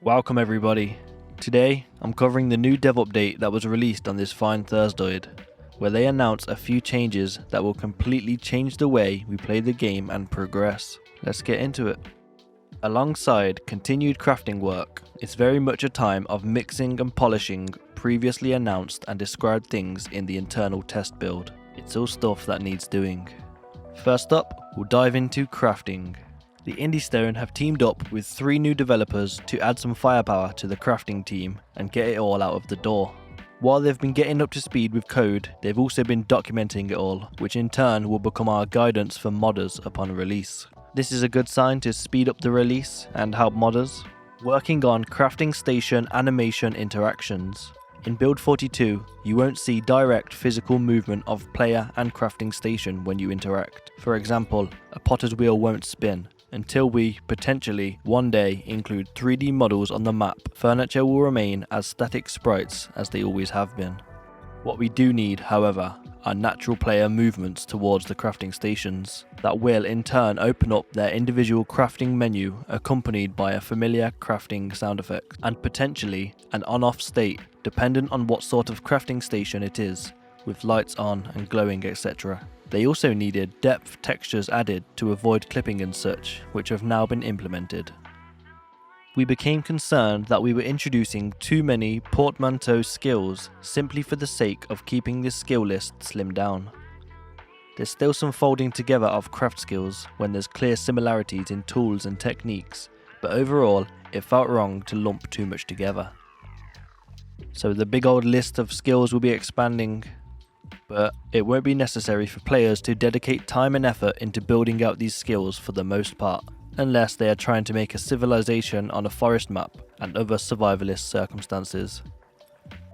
Welcome everybody. Today, I'm covering the new dev update that was released on this fine Thursdoid, where they announce a few changes that will completely change the way we play the game and progress. Let's get into it. Alongside continued crafting work, it's very much a time of mixing and polishing previously announced and described things in the internal test build. It's all stuff that needs doing. First up, we'll dive into crafting. The Indie Stone have teamed up with 3 new developers to add some firepower to the crafting team and get it all out of the door. While they've been getting up to speed with code, they've also been documenting it all, which in turn will become our guidance for modders upon release. This is a good sign to speed up the release and help modders. Working on crafting station animation interactions. In Build 42, you won't see direct physical movement of player and crafting station when you interact. For example, a potter's wheel won't spin. Until we, potentially, one day include 3D models on the map, furniture will remain as static sprites as they always have been. What we do need, however, are natural player movements towards the crafting stations, that will in turn open up their individual crafting menu accompanied by a familiar crafting sound effect, and potentially an on-off state dependent on what sort of crafting station it is, with lights on and glowing etc. They also needed depth textures added to avoid clipping and such, which have now been implemented. We became concerned that we were introducing too many portmanteau skills simply for the sake of keeping this skill list slimmed down. There's still some folding together of craft skills when there's clear similarities in tools and techniques, but overall it felt wrong to lump too much together. So the big old list of skills will be expanding, but it won't be necessary for players to dedicate time and effort into building out these skills for the most part, unless they are trying to make a civilization on a forest map and other survivalist circumstances.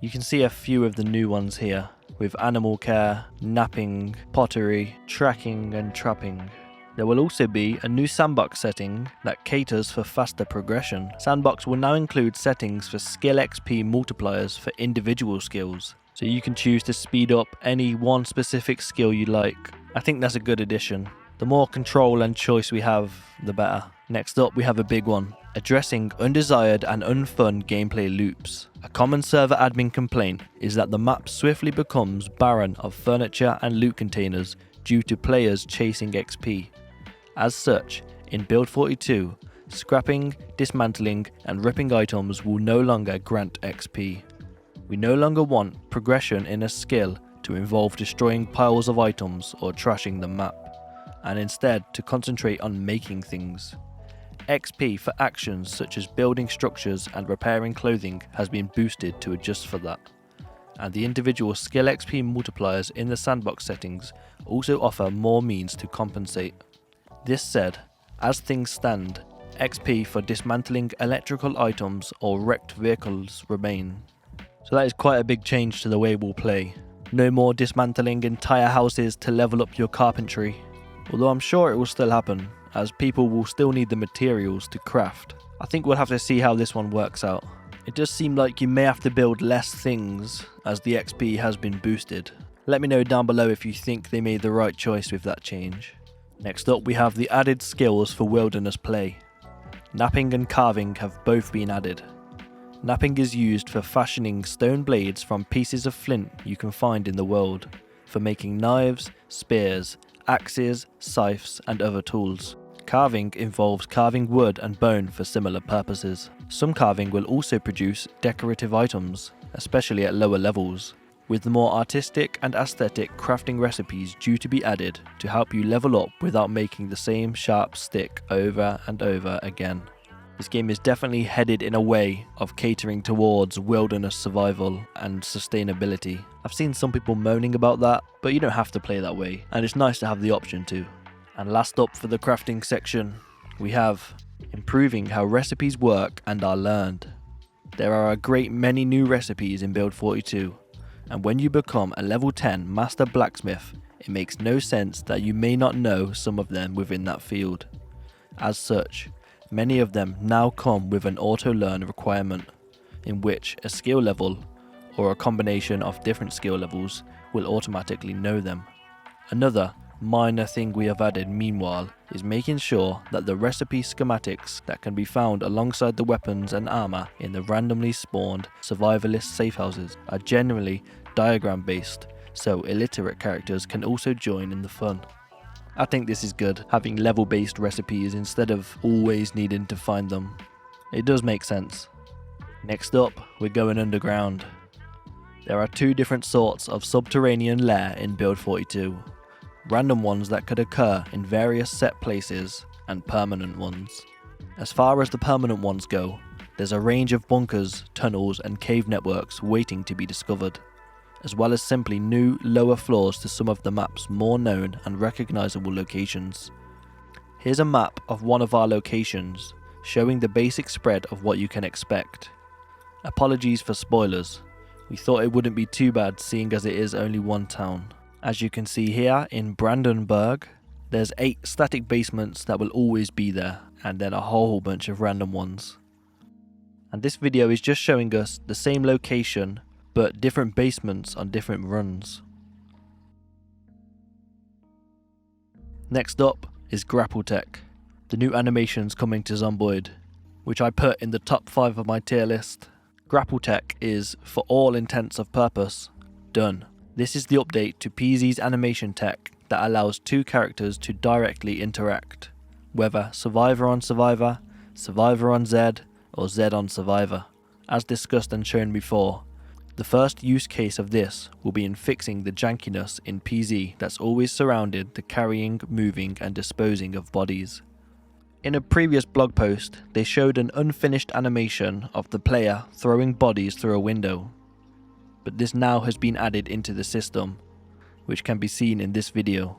You can see a few of the new ones here, with animal care, napping, pottery, tracking and trapping. There will also be a new sandbox setting that caters for faster progression. Sandbox will now include settings for skill XP multipliers for individual skills, so you can choose to speed up any one specific skill you like. I think that's a good addition. The more control and choice we have, the better. Next up, we have a big one, addressing undesired and unfun gameplay loops. A common server admin complaint is that the map swiftly becomes barren of furniture and loot containers due to players chasing XP. As such, in Build 42, scrapping, dismantling and ripping items will no longer grant XP. We no longer want progression in a skill to involve destroying piles of items or trashing the map, and instead to concentrate on making things. XP for actions such as building structures and repairing clothing has been boosted to adjust for that, and the individual skill XP multipliers in the sandbox settings also offer more means to compensate. This said, as things stand, XP for dismantling electrical items or wrecked vehicles remain. So that is quite a big change to the way we'll play. No more dismantling entire houses to level up your carpentry. Although I'm sure it will still happen, as people will still need the materials to craft. I think we'll have to see how this one works out. It does seem like you may have to build less things, as the XP has been boosted. Let me know down below if you think they made the right choice with that change. Next up, we have the added skills for wilderness play. Napping and carving have both been added. Napping is used for fashioning stone blades from pieces of flint you can find in the world, for making knives, spears, axes, scythes and other tools. Carving involves carving wood and bone for similar purposes. Some carving will also produce decorative items, especially at lower levels, with the more artistic and aesthetic crafting recipes due to be added to help you level up without making the same sharp stick over and over again. This game is definitely headed in a way of catering towards wilderness survival and sustainability. I've seen some people moaning about that, but you don't have to play that way, and it's nice to have the option to. And last up for the crafting section, we have improving how recipes work and are learned. There are a great many new recipes in Build 42, and when you become a level 10 master blacksmith, it makes no sense that you may not know some of them within that field. As such, many of them now come with an auto-learn requirement, in which a skill level, or a combination of different skill levels, will automatically know them. Another minor thing we have added meanwhile is making sure that the recipe schematics that can be found alongside the weapons and armor in the randomly spawned survivalist safe houses are generally diagram based, so illiterate characters can also join in the fun. I think this is good, having level based recipes instead of always needing to find them. It does make sense. Next up, we're going underground. There are two different sorts of subterranean lair in Build 42. Random ones that could occur in various set places, and permanent ones. As far as the permanent ones go, there's a range of bunkers, tunnels and cave networks waiting to be discovered, as well as simply new, lower floors to some of the map's more known and recognisable locations. Here's a map of one of our locations, showing the basic spread of what you can expect. Apologies for spoilers, we thought it wouldn't be too bad seeing as it is only one town. As you can see here in Brandenburg, there's 8 static basements that will always be there, and then a whole bunch of random ones. And this video is just showing us the same location, but different basements on different runs. Next up is Grappletech, the new animations coming to Zomboid, which I put in the top 5 of my tier list. Grappletech is, for all intents of purpose, done. This is the update to PZ's animation tech that allows 2 characters to directly interact, whether Survivor on Survivor, Survivor on Z, or Z on Survivor. As discussed and shown before, the first use case of this will be in fixing the jankiness in PZ that's always surrounded the carrying, moving and disposing of bodies. In a previous blog post, they showed an unfinished animation of the player throwing bodies through a window, but this now has been added into the system, which can be seen in this video.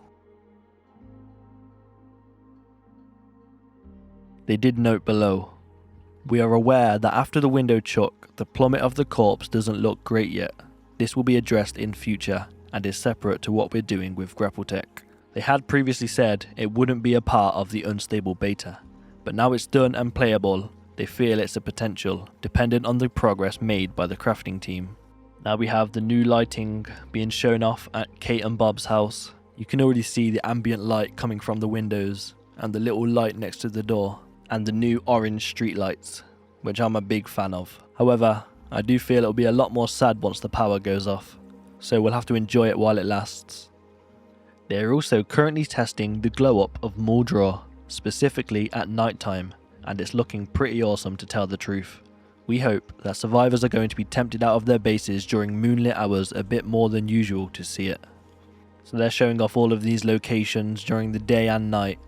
They did note below, "We are aware that after the window chuck, the plummet of the corpse doesn't look great yet. This will be addressed in future and is separate to what we're doing with Grappletech." They had previously said it wouldn't be a part of the unstable beta, but now it's done and playable, they feel it's a potential, dependent on the progress made by the crafting team. Now we have the new lighting being shown off at Kate and Bob's house. You can already see the ambient light coming from the windows, and the little light next to the door, and the new orange street lights, which I'm a big fan of. However, I do feel it'll be a lot more sad once the power goes off, so we'll have to enjoy it while it lasts. They are also currently testing the glow up of Muldraugh, specifically at night time, and it's looking pretty awesome to tell the truth. We hope that survivors are going to be tempted out of their bases during moonlit hours a bit more than usual to see it. So they're showing off all of these locations during the day and night,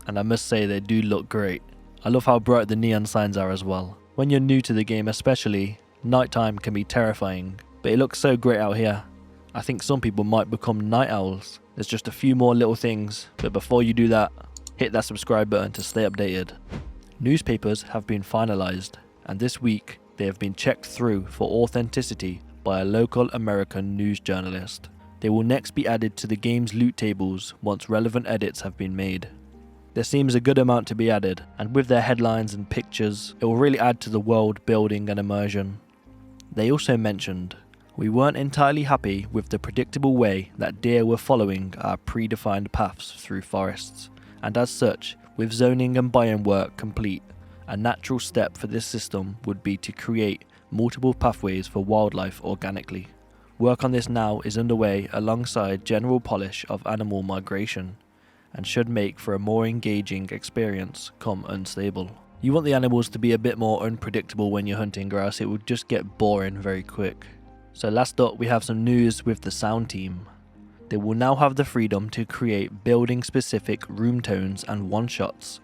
and I must say they do look great. I love how bright the neon signs are as well. When you're new to the game especially, nighttime can be terrifying, but it looks so great out here. I think some people might become night owls. There's just a few more little things, but before you do that, hit that subscribe button to stay updated. Newspapers have been finalised, and this week they have been checked through for authenticity by a local American news journalist. They will next be added to the game's loot tables once relevant edits have been made. There seems a good amount to be added, and with their headlines and pictures, it will really add to the world building and immersion. They also mentioned, "We weren't entirely happy with the predictable way that deer were following our predefined paths through forests, and as such, with zoning and biome work complete, a natural step for this system would be to create multiple pathways for wildlife organically. Work on this now is underway alongside general polish of animal migration, and should make for a more engaging experience come unstable." You want the animals to be a bit more unpredictable when you're hunting, or else it would just get boring very quick. So last up, we have some news with the sound team. They will now have the freedom to create building specific room tones and one-shots,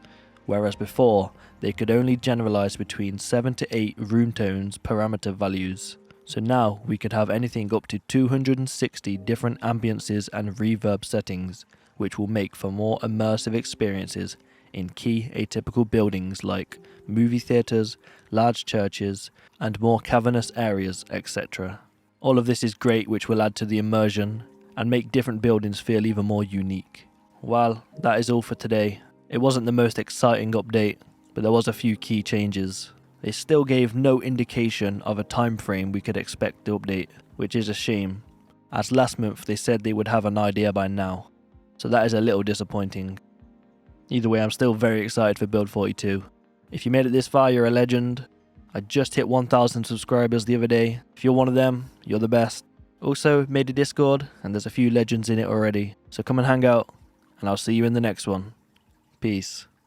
whereas before they could only generalize between 7 to 8 room tones parameter values. So now we could have anything up to 260 different ambiances and reverb settings, which will make for more immersive experiences in key atypical buildings like movie theatres, large churches, and more cavernous areas, etc. All of this is great, which will add to the immersion and make different buildings feel even more unique. Well, that is all for today. It wasn't the most exciting update, but there was a few key changes. They still gave no indication of a time frame we could expect the update, which is a shame, as last month they said they would have an idea by now, so that is a little disappointing. Either way, I'm still very excited for Build 42. If you made it this far, you're a legend. I just hit 1,000 subscribers the other day. If you're one of them, you're the best. Also, made a Discord, and there's a few legends in it already. So come and hang out, and I'll see you in the next one. Peace.